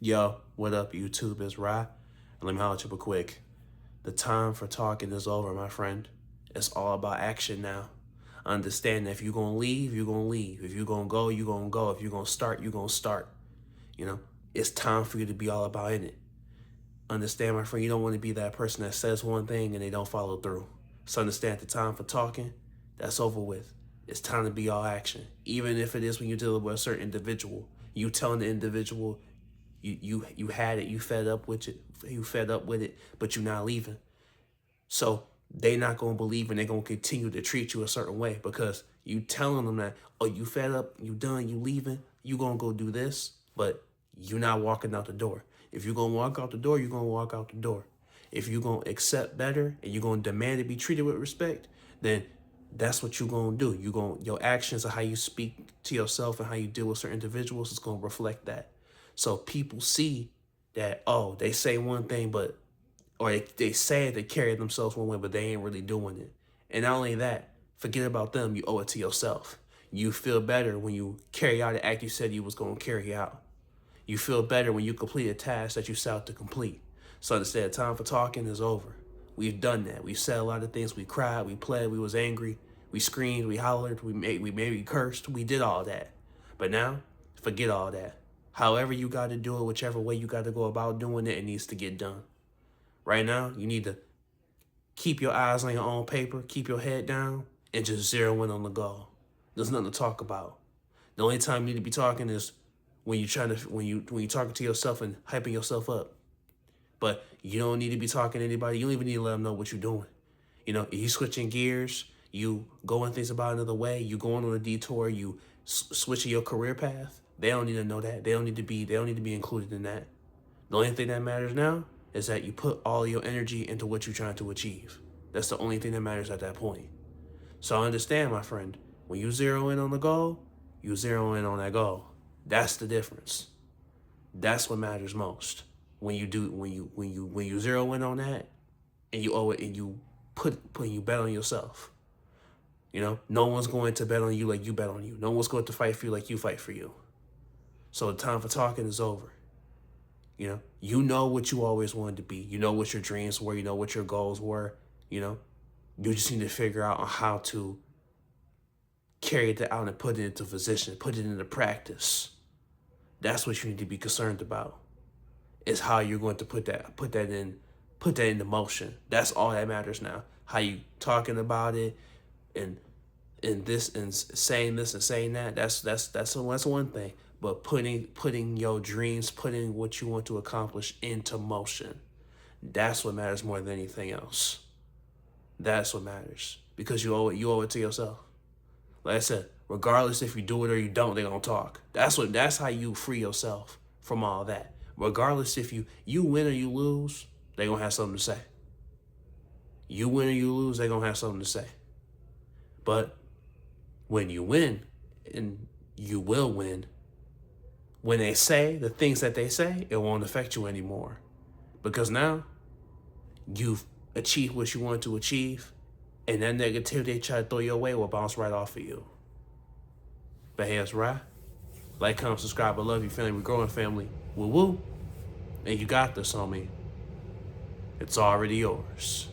Yo, what up, YouTube? It's Rye. And let me holler at you real quick. The time for talking is over, my friend. It's all about action now. Understand that if you're going to leave, you're going to leave. If you're going to go, you're going to go. If you're going to start, you're going to start. You know, it's time for you to be all about in it. Understand, my friend, you don't want to be that person that says one thing and they don't follow through. So understand the time for talking, that's over with. It's time to be all action. Even if it is when you're dealing with a certain individual, you telling the individual you had it, you fed up with it, but you're not leaving. So they not gonna believe and they're gonna continue to treat you a certain way because you telling them that, oh, you fed up, you done, you leaving, you gonna go do this, but you're not walking out the door. If you're gonna walk out the door, you're gonna walk out the door. If you're gonna accept better and you're gonna demand to be treated with respect, then that's what you're gonna do. Your actions and how you speak to yourself and how you deal with certain individuals is gonna reflect that. So people see that, oh, they say one thing, but or they say they carry themselves one way, but they ain't really doing it. And not only that, forget about them, you owe it to yourself. You feel better when you carry out the act you said you was gonna carry out. You feel better when you complete a task that you set out to complete. So instead, time for talking is over. We've done that. We've said a lot of things. We cried, we pled, we was angry, we screamed, we hollered, we maybe cursed, we did all that. But now, forget all that. However you got to do it, whichever way you got to go about doing it, it needs to get done. Right now, you need to keep your eyes on your own paper, keep your head down, and just zero in on the goal. There's nothing to talk about. The only time you need to be talking is when you're talking to yourself and hyping yourself up. But you don't need to be talking to anybody. You don't even need to let them know what you're doing. You know, you switching gears, you going things about another way, you going on a detour, you switching your career path. They don't need to know that. They don't need to be included in that. The only thing that matters now is that you put all your energy into what you're trying to achieve. That's the only thing that matters at that point. So understand, my friend, when you zero in on the goal, you zero in on that goal. That's the difference. That's what matters most. When you zero in on that and you owe it and you bet on yourself. You know, no one's going to bet on you like you bet on you. No one's going to fight for you like you fight for you. So the time for talking is over. You know what you always wanted to be. You know what your dreams were. You know what your goals were. You just need to figure out how to carry that out and put it into position, put it into practice. That's what you need to be concerned about. Is how you're going to put that into motion. That's all that matters now. How you talking about it, and this and saying this and saying that. That's one thing. But putting your dreams, putting what you want to accomplish into motion, that's what matters more than anything else. That's what matters because you owe it to yourself. Like I said, regardless if you do it or you don't, they're gonna talk. That's how you free yourself from all that. Regardless if you win or you lose, they're gonna have something to say. You win or you lose, they're gonna have something to say. But when you win, and you will win, when they say the things that they say, it won't affect you anymore. Because now you've achieved what you wanted to achieve, and that negativity they try to throw your way will bounce right off of you. But hey, it's Rye. Like, comment, subscribe. I love you, family. We're growing, family. Woo woo. And you got this, homie. It's already yours.